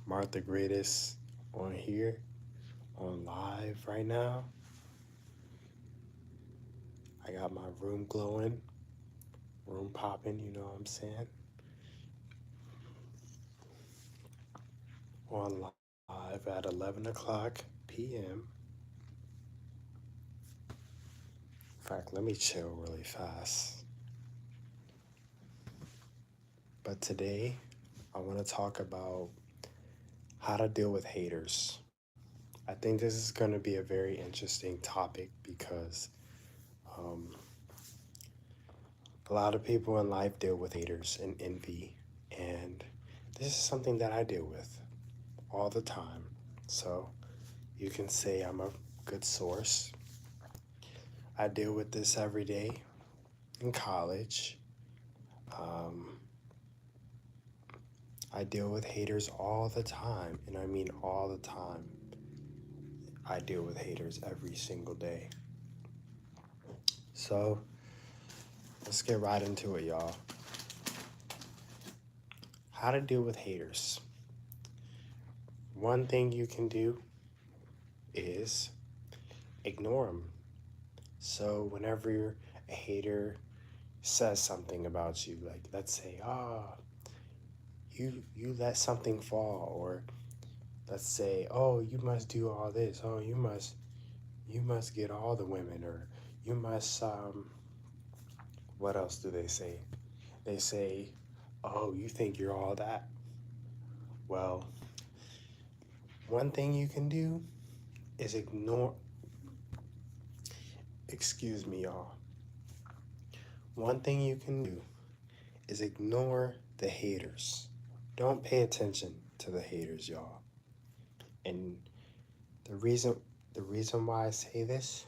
MarcTheGreatest on here, on live right now. I got my room glowing, room popping, you know what I'm saying? On live at 11 o'clock p.m. In fact, let me chill really fast. But today, I want to talk about how to deal with haters. I think this is going to be a very interesting topic because um, a lot of people in life deal with haters and envy, and this is something that I deal with all the time. So you can say I'm a good source. I deal with this every day in college. Um, I deal with haters all the time, and I mean all the time. I deal with haters every single day. So let's get right into it, y'all. How to deal with haters. One thing you can do is ignore them. So whenever a hater says something about you, like let's say, you let something fall, or let's say, oh, you must do all this, oh, you must get all the women, or you must what else do they say? They say, oh, you think you're all that. Well, one thing you can do is ignore, excuse me, y'all. One thing you can do is ignore the haters. Don't pay attention to the haters, y'all. And the reason the reason why I say this,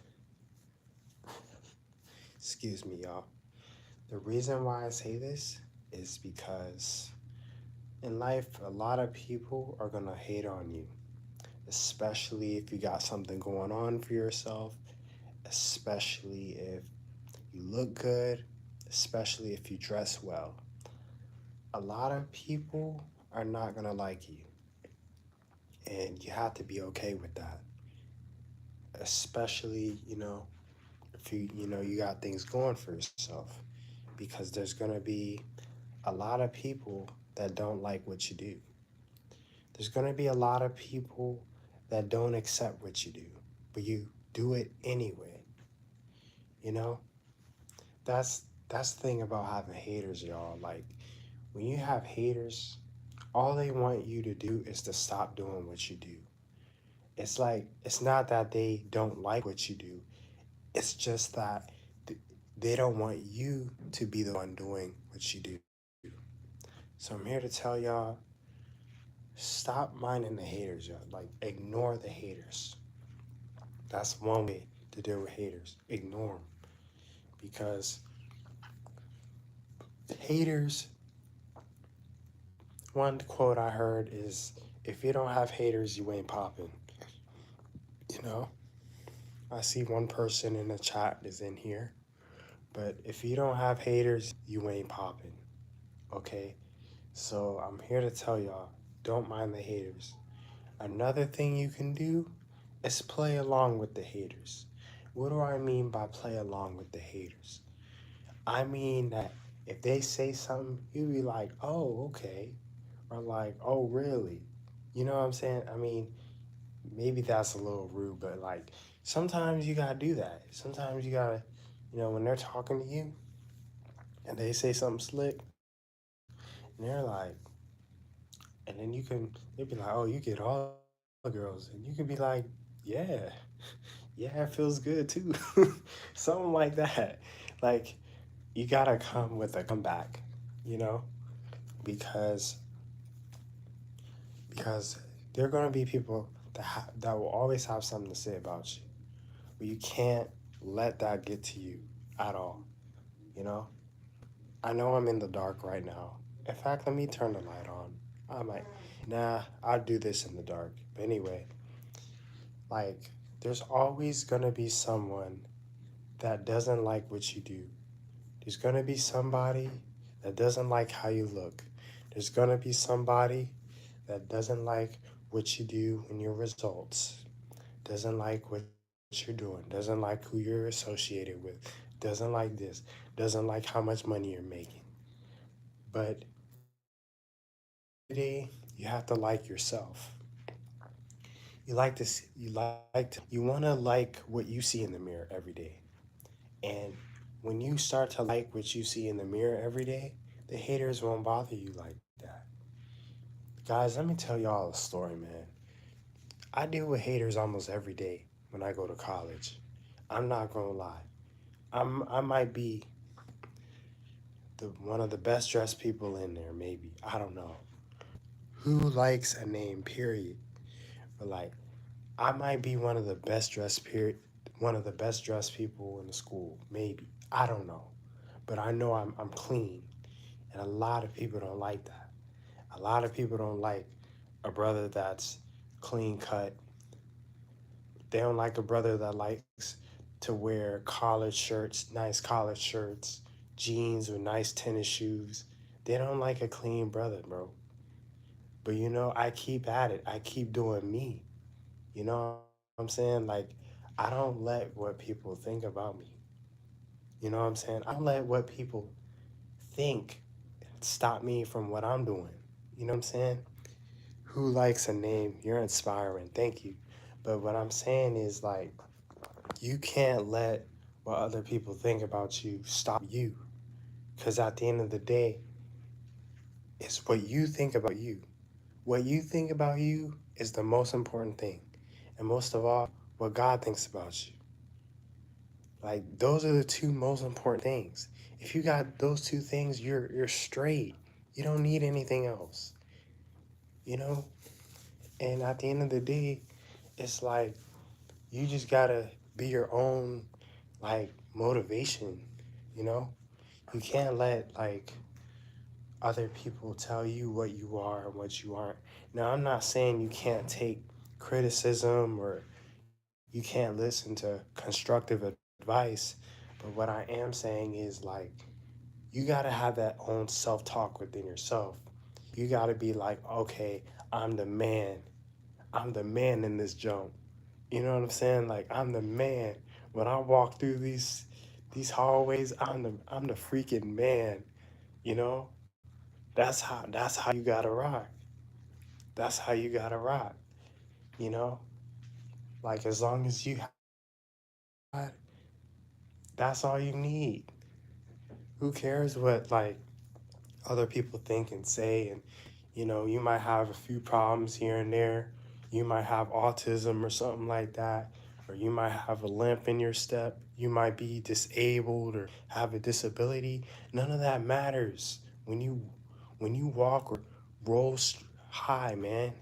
excuse me, y'all. The reason why I say this is because in life, a lot of people are gonna hate on you, especially if you got something going on for yourself, especially if you look good, especially if you dress well. A lot of people are not gonna like you, and you have to be okay with that. Especially, if you got things going for yourself, because there's gonna be a lot of people that don't like what you do. There's gonna be a lot of people that don't accept what you do, but you do it anyway. You know, that's the thing about having haters, y'all. Like when you have haters, all they want you to do is to stop doing what you do. It's like it's not that they don't like what you do. It's just that they don't want you to be the one doing what you do. So I'm here to tell y'all, stop minding the haters, y'all. Like ignore the haters. That's one way to deal with haters. Ignore them, because haters. One quote I heard is, "If you don't have haters, you ain't popping." You know, I see one person in the chat is in here, but if you don't have haters, you ain't popping. Okay, so I'm here to tell y'all, don't mind the haters. Another thing you can do is play along with the haters. What do I mean by play along with the haters? I mean that if they say something, you be like, oh, okay. Or like, oh, really? You know what I'm saying? I mean, maybe that's a little rude, but like sometimes you gotta do that. Sometimes you gotta, when they're talking to you and they say something slick, and they're like, and then they'd be like, oh, you get all the girls, and you can be like, yeah, yeah, it feels good too. Something like that. Like, you gotta come with a comeback, you know, because because there are gonna be people that will always have something to say about you, but you can't let that get to you at all. You know, I know I'm in the dark right now. In fact, let me turn the light on. I might, nah, I'll do this in the dark. But anyway, like, there's always gonna be someone that doesn't like what you do. There's gonna be somebody that doesn't like how you look. There's gonna be somebody that doesn't like what you do and your results, doesn't like what you're doing, doesn't like who you're associated with, doesn't like this, doesn't like how much money you're making. But today, you have to like yourself. You want to like what you see in the mirror every day. And when you start to like what you see in the mirror every day, the haters won't bother you like that. Guys, let me tell y'all a story, man. I deal with haters almost every day when I go to college. I'm not gonna lie. I might be the one of the best dressed people in there, maybe. I don't know. Who likes a name, period? But like, I might be one of the best dressed people in the school, maybe. I don't know. But I know I'm clean. And a lot of people don't like that. A lot of people don't like a brother that's clean cut. They don't like a brother that likes to wear nice collared shirts, jeans with nice tennis shoes. They don't like a clean brother, bro. But I keep at it. I keep doing me. You know what I'm saying? Like, I don't let what people think about me. You know what I'm saying? I don't let what people think stop me from what I'm doing. You know what I'm saying? Who likes a name? You're inspiring. Thank you. But what I'm saying is, like, you can't let what other people think about you stop you. Because at the end of the day, it's what you think about you. What you think about you is the most important thing. And most of all, what God thinks about you. Like, those are the two most important things. If you got those two things, you're straight. You don't need anything else. You know? And at the end of the day, it's like you just gotta be your own like motivation, you know? You can't let like other people tell you what you are and what you aren't. Now, I'm not saying you can't take criticism or you can't listen to constructive advice, but what I am saying is like you gotta have that own self-talk within yourself. You gotta be like, okay, I'm the man. I'm the man in this jump. You know what I'm saying? Like, I'm the man. When I walk through these hallways, I'm the freaking man. You know? That's how you gotta rock. That's how you gotta rock. You know? Like, as long as you have God, that's all you need. Who cares what like other people think and say? And you might have a few problems here and there. You might have autism or something like that, or you might have a limp in your step. You might be disabled or have a disability. None of that matters when you walk or roll high, man.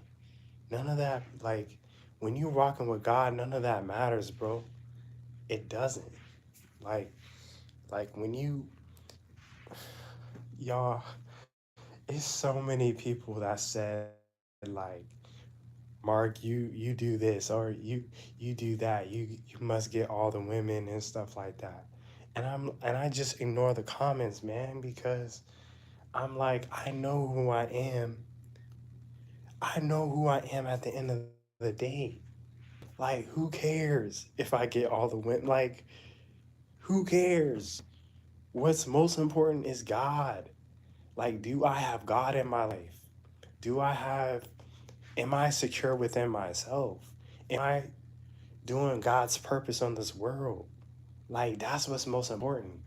None of that, like, when you rocking with God, none of that matters, bro. It doesn't. Like, when y'all, it's so many people that said like, Mark, you do this or you do that. You must get all the women and stuff like that. And I just ignore the comments, man, because I'm like, I know who I am at the end of the day. Like, who cares if I get all the women? Like, who cares? What's most important is God. Like, do I have God in my life? Do I have Am I secure within myself? Am I doing God's purpose on this world? Like, that's what's most important.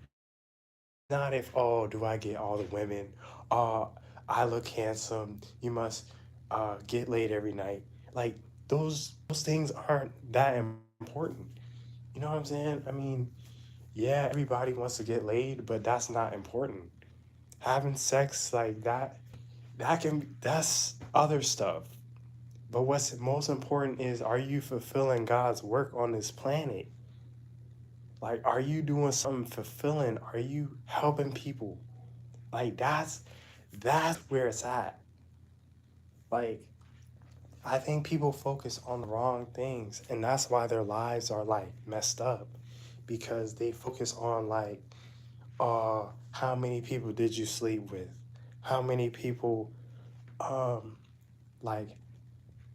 It's not if, oh, do I get all the women? Oh, I look handsome. You must get laid every night. Like, those things aren't that important. You know what I'm saying? I mean, yeah, everybody wants to get laid, but that's not important. Having sex like that's other stuff. But what's most important is, are you fulfilling God's work on this planet? Like, are you doing something fulfilling? Are you helping people? Like, that's where it's at. Like, I think people focus on the wrong things, and that's why their lives are like messed up, because they focus on like, how many people did you sleep with? How many people um Like,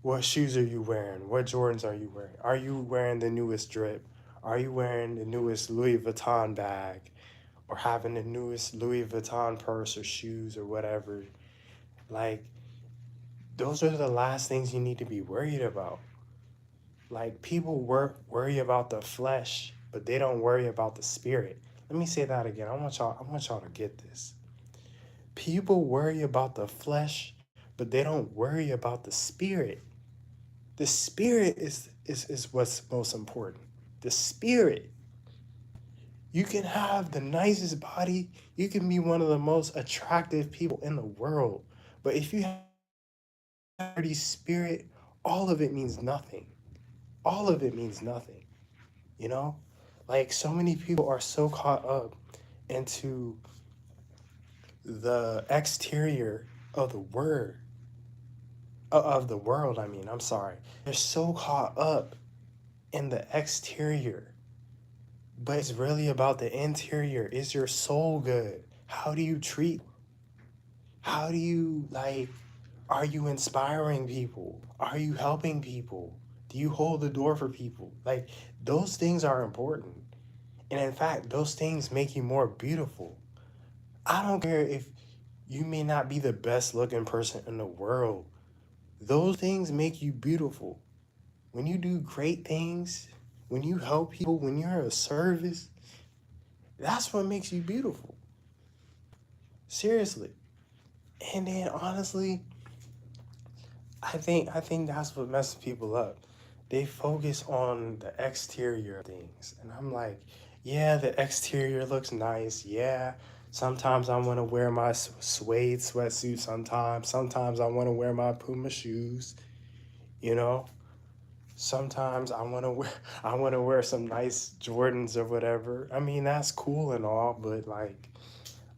what shoes are you wearing? What Jordans are you wearing? Are you wearing the newest drip? Are you wearing the newest Louis Vuitton bag? Or having the newest Louis Vuitton purse or shoes or whatever? Like, those are the last things you need to be worried about. Like, people worry about the flesh, but they don't worry about the spirit. Let me say that again. I want y'all to get this. People worry about the flesh, but they don't worry about the spirit. The spirit is what's most important. The spirit. You can have the nicest body, you can be one of the most attractive people in the world, but if you have a dirty spirit, all of it means nothing. All of it means nothing, you know? Like, so many people are so caught up into the exterior of the word of the world. I mean, I'm sorry. They're so caught up in the exterior, but it's really about the interior. Is your soul good? How do you treat? How do you, like, are you inspiring people? Are you helping people? Do you hold the door for people? Like, those things are important. And in fact, those things make you more beautiful. I don't care if you may not be the best looking person in the world. Those things make you beautiful. When you do great things, when you help people, when you're of service, that's what makes you beautiful. Seriously. And then honestly, I think that's what messes people up. They focus on the exterior of things. And I'm like, yeah, the exterior looks nice. Yeah. Sometimes I want to wear my suede sweatsuit sometimes. Sometimes I want to wear my Puma shoes, you know? Sometimes I want to wear I want to wear some nice Jordans or whatever. I mean, that's cool and all, but like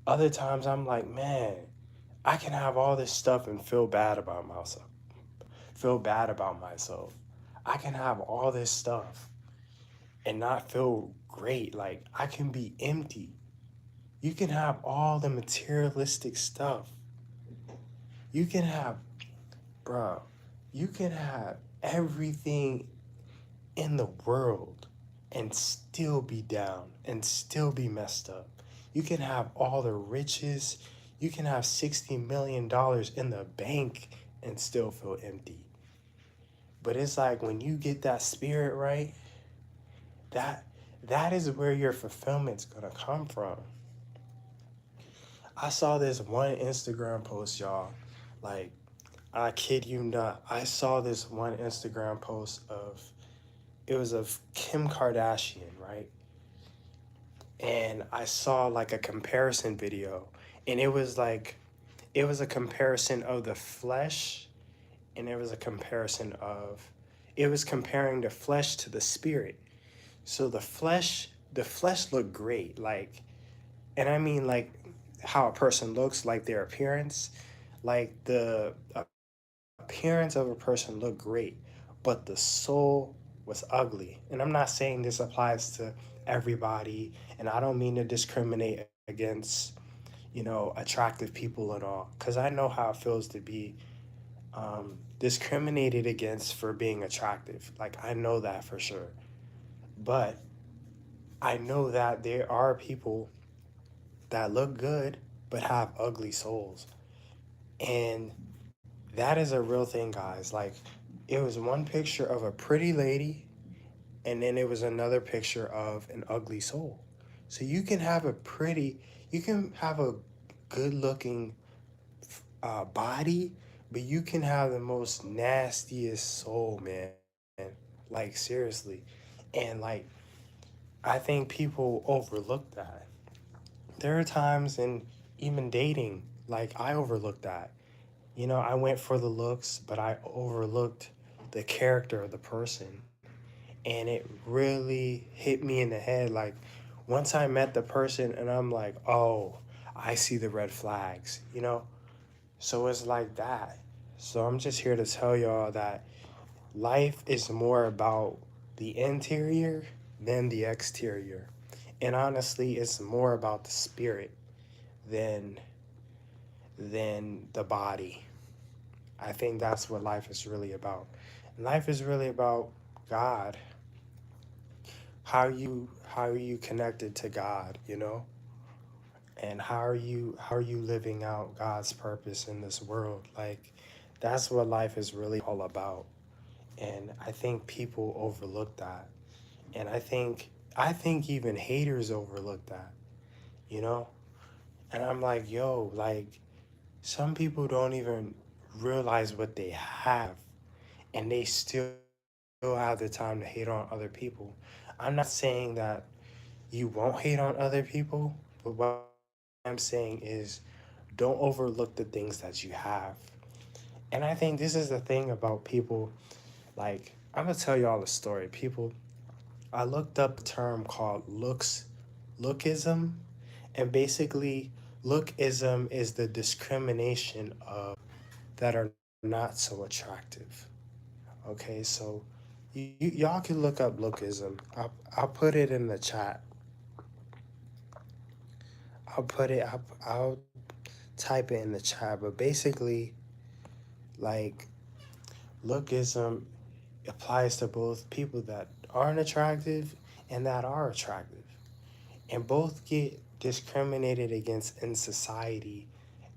other times I'm like, man, I can have all this stuff and feel bad about myself. Feel bad about myself. I can have all this stuff and not feel great. Like, I can be empty. You can have all the materialistic stuff. You can have, bro, you can have everything in the world and still be down and still be messed up. You can have all the riches. You can have $60 million in the bank and still feel empty. But it's like when you get that spirit right, that that is where your fulfillment's gonna come from. I saw this one Instagram post, y'all. Like, I kid you not. I saw this one Instagram post of it was of Kim Kardashian, right? And I saw like a comparison video, and it was a comparison of the flesh, and it was a comparison of it was comparing the flesh to the spirit. So the flesh looked great, like, and I mean like how a person looks, like their appearance, like the appearance of a person looked great, but the soul was ugly. And I'm not saying this applies to everybody, and I don't mean to discriminate against, attractive people and all, because I know how it feels to be discriminated against for being attractive. Like, I know that for sure. But I know that there are people that look good but have ugly souls. And that is a real thing, guys. Like, it was one picture of a pretty lady, and then it was another picture of an ugly soul. So you can have a good looking body, but you can have the most nastiest soul, man. Like, seriously. And like, I think people overlook that. There are times in even dating, like, I overlooked that. I went for the looks, but I overlooked the character of the person. And it really hit me in the head. Like, once I met the person, and I'm like, oh, I see the red flags. So it's like that. So I'm just here to tell y'all that life is more about the interior than the exterior. And honestly, it's more about the spirit than the body. I think that's what life is really about. And life is really about God. How are you connected to God, you know? And how are you living out God's purpose in this world? Like that's what life is really all about. And I think people overlook that. And I think even haters overlook that, you know? And I'm like, yo, like some people don't even realize what they have and they still have the time to hate on other people. I'm not saying that you won't hate on other people, but what I'm saying is don't overlook the things that you have. And I think this is the thing about people. Like, I'm gonna tell y'all a story. People, I looked up a term called lookism, and basically, lookism is the discrimination of that are not so attractive. Okay, so y'all can look up lookism. I'll put it in the chat. I'll put it. I'll type it in the chat. But basically, like lookism applies to both people that aren't attractive and that are attractive, and both get discriminated against in society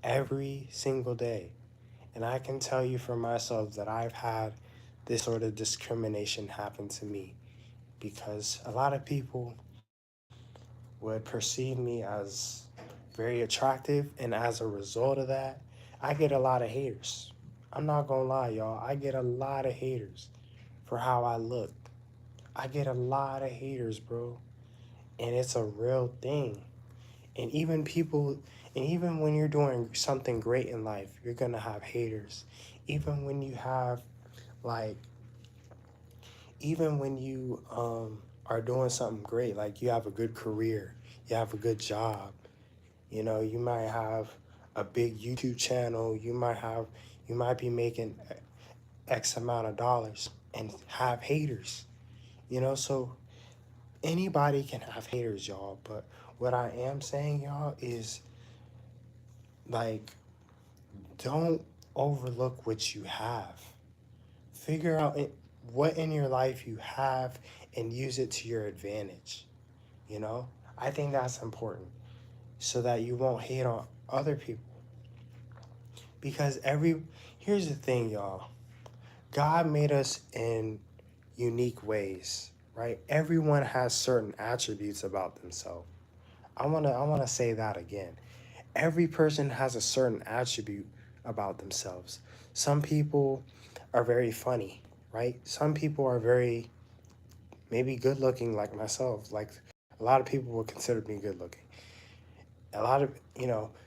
every single day. And I can tell you for myself that I've had this sort of discrimination happen to me because a lot of people would perceive me as very attractive, and as a result of that, I get a lot of haters. I'm not gonna lie, y'all. I get a lot of haters for how I look. I get a lot of haters, bro. And it's a real thing. And even people, and even when you're doing something great in life, you're gonna have haters. Even when you have, like, even when you are doing something great, like you have a good career, you have a good job, you know, you might have a big YouTube channel, you might be making X amount of dollars and have haters, you know, so anybody can have haters, y'all. But what I am saying, y'all, is like, don't overlook what you have. Figure out what in your life you have and use it to your advantage. You know, I think that's important so that you won't hate on other people. Because here's the thing, y'all. God made us in unique ways, right? Everyone has certain attributes about themselves. I wanna say that again. Every person has a certain attribute about themselves. Some people are very funny, right? Some people are very maybe good looking like myself. Like a lot of people would consider me good looking. A lot of,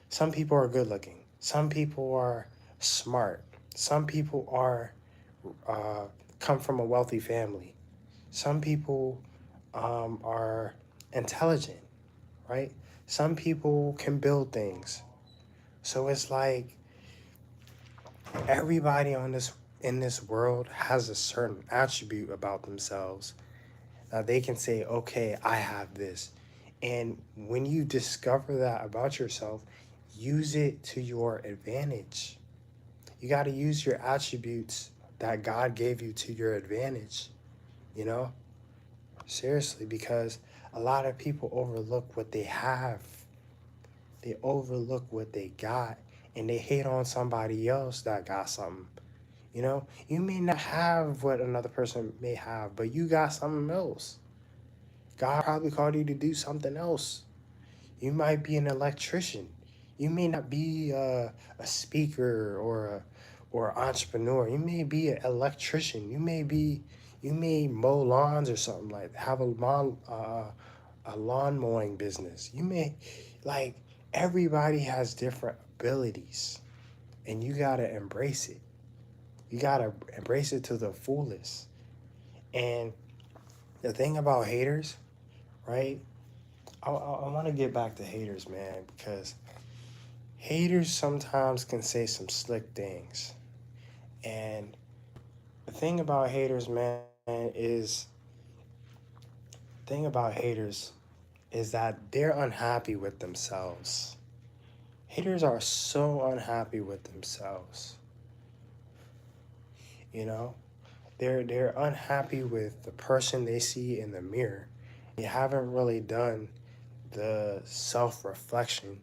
some people are good looking. Some people are smart. Some people are uh, come from a wealthy family. Some people are intelligent, right? Some people can build things. So it's like everybody on this in this world has a certain attribute about themselves that they can say, okay, I have this. And when you discover that about yourself, use it to your advantage. You got to use your attributes that God gave you to your advantage, you know? Seriously, because a lot of people overlook what they have. They overlook what they got and they hate on somebody else that got something. You know, you may not have what another person may have, but you got something else. God probably called you to do something else. You might be an electrician. You may not be a speaker or entrepreneur. You may be an electrician. You may mow lawns or something like that. Have a lawn mowing business. You may like everybody has different abilities, and you gotta embrace it. You gotta embrace it to the fullest. And the thing about haters, right? I want to get back to haters, man, because haters sometimes can say some slick things. And the thing about haters, man, is thing about haters is that they're unhappy with themselves. Haters are so unhappy with themselves. you know? They're unhappy with the person they see in the mirror. They haven't really done the self-reflection.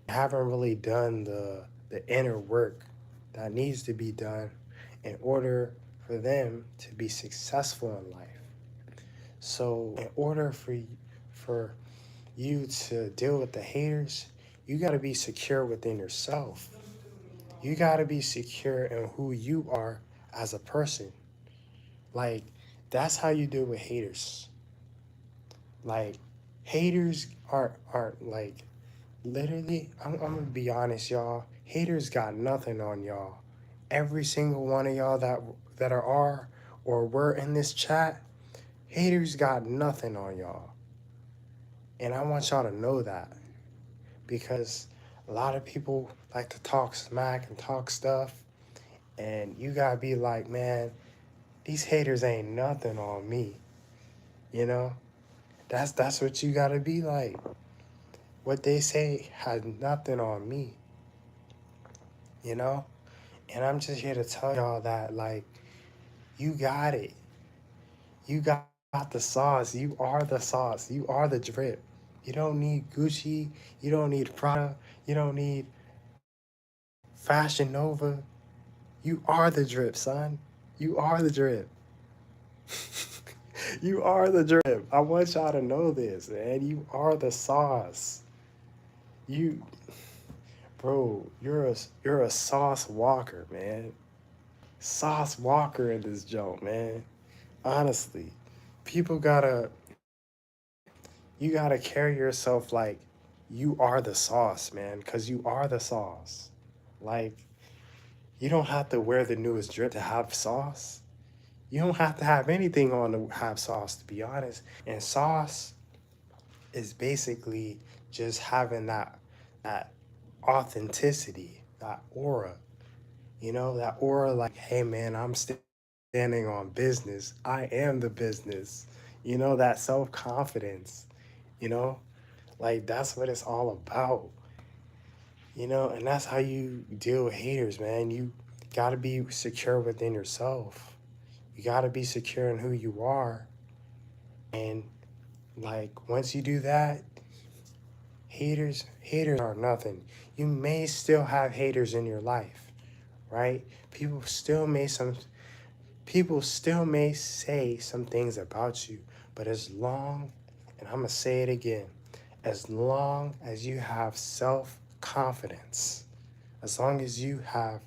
They haven't really done the inner work that needs to be done in order for them to be successful in life. So in order for you to deal with the haters, you got to be secure within yourself. You got to be secure in who you are as a person. Like, that's how you deal with haters. Like, haters aren't like, literally, I'm gonna be honest, y'all. Haters got nothing on y'all. Every single one of y'all that are or were in this chat, haters got nothing on y'all. And I want y'all to know that, because a lot of people like to talk smack and talk stuff, and you gotta be like, man, these haters ain't nothing on me. You know, that's what you gotta be like. What they say has nothing on me. You know, and I'm just here to tell y'all that, like, you got it. You got the sauce. You are the sauce. You are the drip. You don't need Gucci. You don't need Prada. You don't need Fashion Nova. You are the drip, son. You are the drip. You are the drip. I want y'all to know this, man. You are the sauce. You, bro, you're a sauce walker, man. Sauce walker in this joint, man. Honestly, people you gotta carry yourself like you are the sauce, man, because you are the sauce. Like, you don't have to wear the newest drip to have sauce. You don't have to have anything on to have sauce, to be honest. And sauce is basically just having that authenticity, that aura. You know, that aura, like, hey man, I'm standing on business. I am the business. You know, that self-confidence, you know, like, that's what it's all about. You know, and that's how you deal with haters, man. You gotta be secure within yourself. You gotta be secure in who you are. And like, once you do that, haters are nothing. You may still have haters in your life, right? People still may say some things about you, but as long, and I'm gonna say it again, as long as you have self-confidence, as long as you have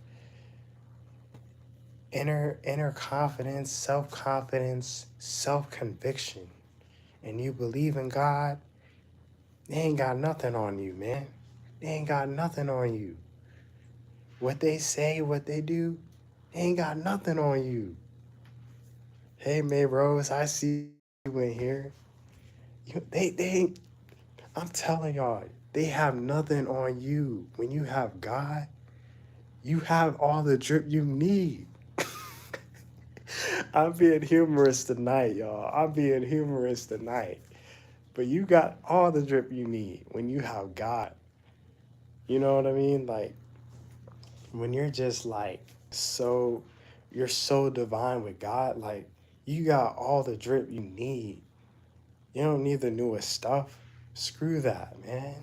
inner confidence, self-confidence, self-conviction, and you believe in God, they ain't got nothing on you, man. They ain't got nothing on you. What they say, what they do, they ain't got nothing on you. Hey, May Rose, I see you in here. They ain't, I'm telling y'all, they have nothing on you. When you have God, you have all the drip you need. I'm being humorous tonight, y'all. I'm being humorous tonight. But you got all the drip you need when you have God. You know what I mean? Like, when you're just like you're so divine with God, like, you got all the drip you need. You don't need the newest stuff. Screw that, man.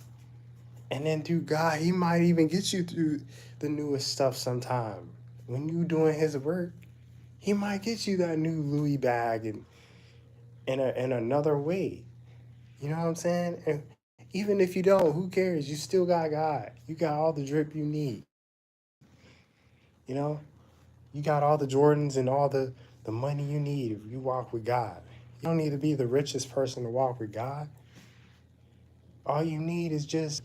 And then through God, He might even get you through the newest stuff sometime. When you doing His work, He might get you that new Louis bag and in another way. You know what I'm saying? And even if you don't, who cares? You still got God. You got all the drip you need. You know, you got all the Jordans and all the money you need if you walk with God. You don't need to be the richest person to walk with God. All you need is just,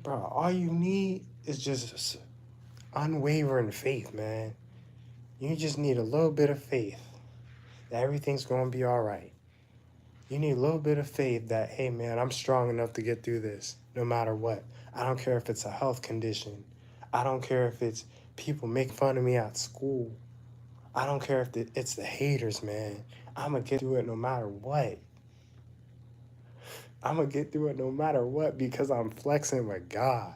bro, all you need is just unwavering faith, man. You just need a little bit of faith that everything's going to be all right. You need a little bit of faith that, hey, man, I'm strong enough to get through this no matter what. I don't care if it's a health condition. I don't care if it's people make fun of me at school. I don't care if it's the haters, man. I'm going to get through it no matter what. I'm going to get through it no matter what because I'm flexing with God.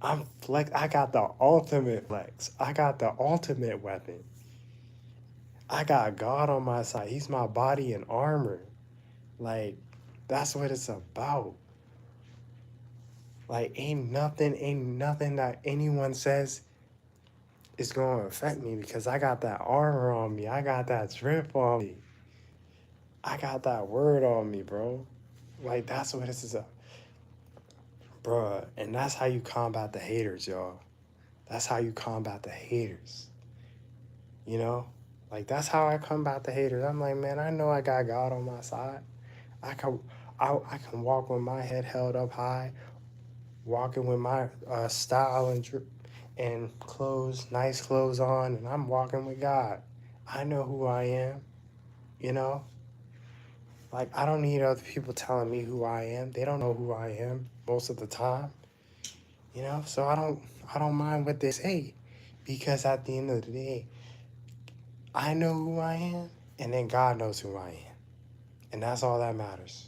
I got the ultimate flex. I got the ultimate weapon. I got God on my side. He's my body and armor. Like, that's what it's about. Like, ain't nothing that anyone says is going to affect me because I got that armor on me. I got that drip on me. I got that word on me, bro. Like, that's what it's about. Bruh, and that's how you combat the haters, y'all. That's how you combat the haters. You know? Like, that's how I combat the haters. I'm like, man, I know I got God on my side. I can I can walk with my head held up high, walking with my style and clothes, nice clothes on, and I'm walking with God. I know who I am, you know? Like, I don't need other people telling me who I am. They don't know who I am most of the time, you know? So I don't mind what they say because at the end of the day, I know who I am and then God knows who I am. And that's all that matters.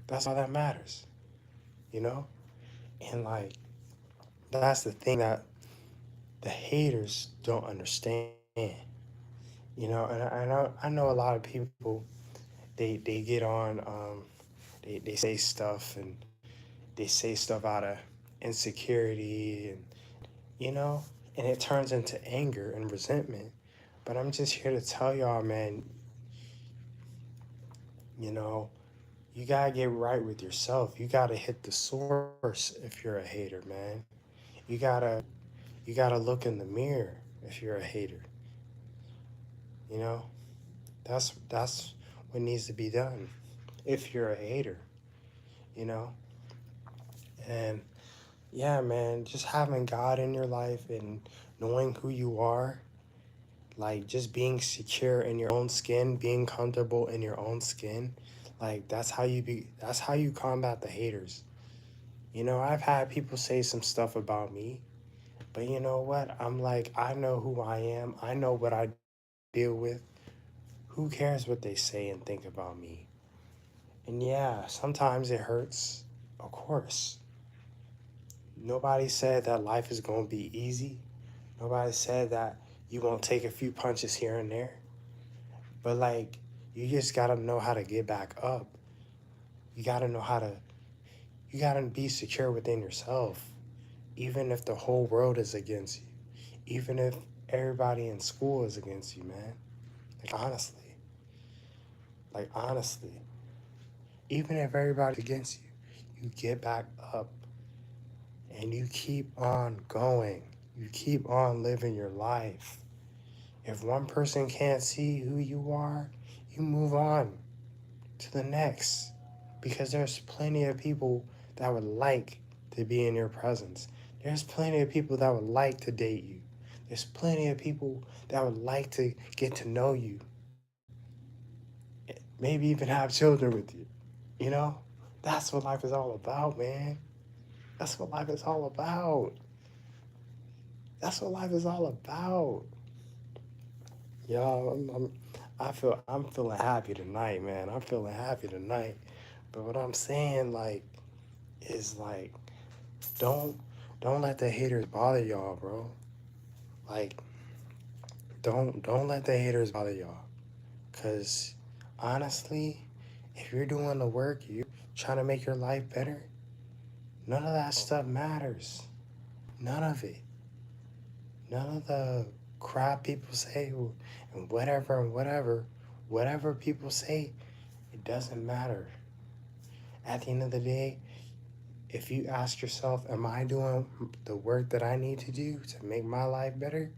That's all that matters, you know? And like that's the thing that the haters don't understand. You know, and I know a lot of people they get on they say stuff and they say stuff out of insecurity and you know, and it turns into anger and resentment. But I'm just here to tell y'all, man, you know, you gotta get right with yourself. You gotta hit the source if you're a hater, man. You gotta you gotta look in the mirror if you're a hater. You know, that's what needs to be done if you're a hater, you know? And yeah, man, just having God in your life and knowing who you are, like just being secure in your own skin, being comfortable in your own skin, like that's how you combat the haters. You know, I've had people say some stuff about me, but you know what? I'm like, I know who I am. I know what I deal with. Who cares what they say and think about me? And yeah, sometimes it hurts, of course. Nobody said that life is going to be easy. Nobody said that you won't take a few punches here and there. But like, you just got to know how to get back up. You got to know how to, you got to be secure within yourself, even if the whole world is against you, even if everybody in school is against you, man. Like, honestly, even if everybody's against you, you get back up and you keep on going. You keep on living your life. If one person can't see who you are, you move on to the next because there's plenty of people that would like to be in your presence. There's plenty of people that would like to date you. There's plenty of people that would like to get to know you, maybe even have children with you. You know, that's what life is all about, man. That's what life is all about. That's what life is all about. Y'all, I'm feeling happy tonight, man. I'm feeling happy tonight. But what I'm saying, like, is like, don't don't let the haters bother y'all, bro. Like, don't let the haters bother y'all. Cause honestly, if you're doing the work, you're trying to make your life better, none of that stuff matters. None of it. None of the crap people say and whatever people say, it doesn't matter. At the end of the day, if you ask yourself, am I doing the work that I need to do to make my life better?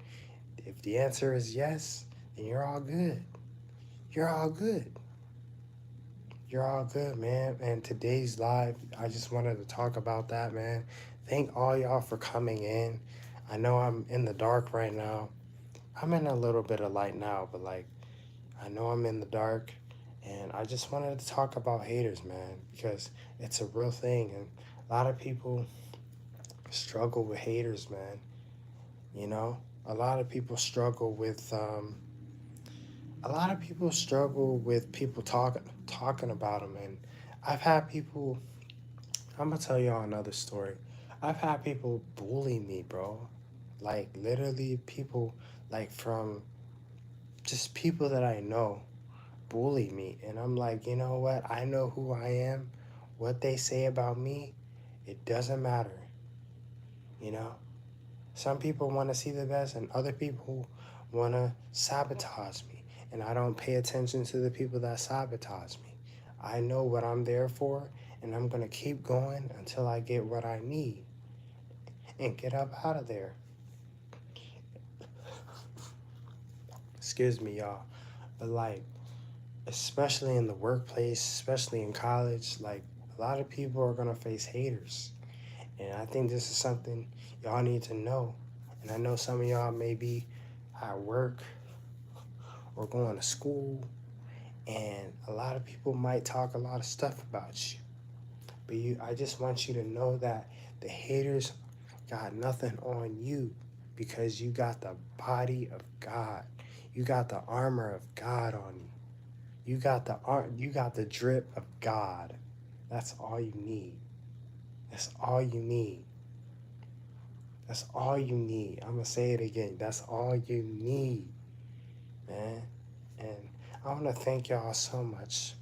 If the answer is yes, then you're all good. You're all good. You're all good, man. And today's live, I just wanted to talk about that, man. Thank all y'all for coming in. I know I'm in the dark right now. I'm in a little bit of light now, but like, I know I'm in the dark. And I just wanted to talk about haters, man, because it's a real thing. And a lot of people struggle with haters, man. You know, a lot of people struggle with people talking about them. And I've had people. I'm gonna tell y'all another story. I've had people bully me, bro. Like literally people like from just people that I know bully me. And I'm like, you know what? I know who I am. What they say about me, it doesn't matter. You know? Some people want to see the best and other people want to sabotage me. And I don't pay attention to the people that sabotage me. I know what I'm there for and I'm going to keep going until I get what I need and get up out of there. Excuse me, y'all. But like, especially in the workplace, especially in college, like a lot of people are gonna face haters. And I think this is something y'all need to know. And I know some of y'all may be at work or going to school, and a lot of people might talk a lot of stuff about you. But I just want you to know that the haters got nothing on you because you got the body of God. You got the armor of God on you. You got the drip of God. That's all you need. That's all you need. That's all you need. I'm gonna say it again. That's all you need, man. And I want to thank y'all so much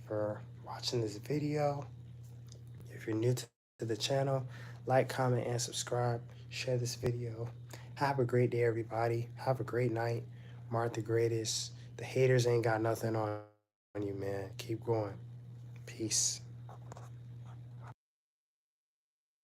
for watching this video. If you're new to the channel, like, comment, and subscribe. Share this video. Have a great day, everybody. Have a great night. MarcTheGreatest. The haters ain't got nothing on you, man. Keep going. Peace.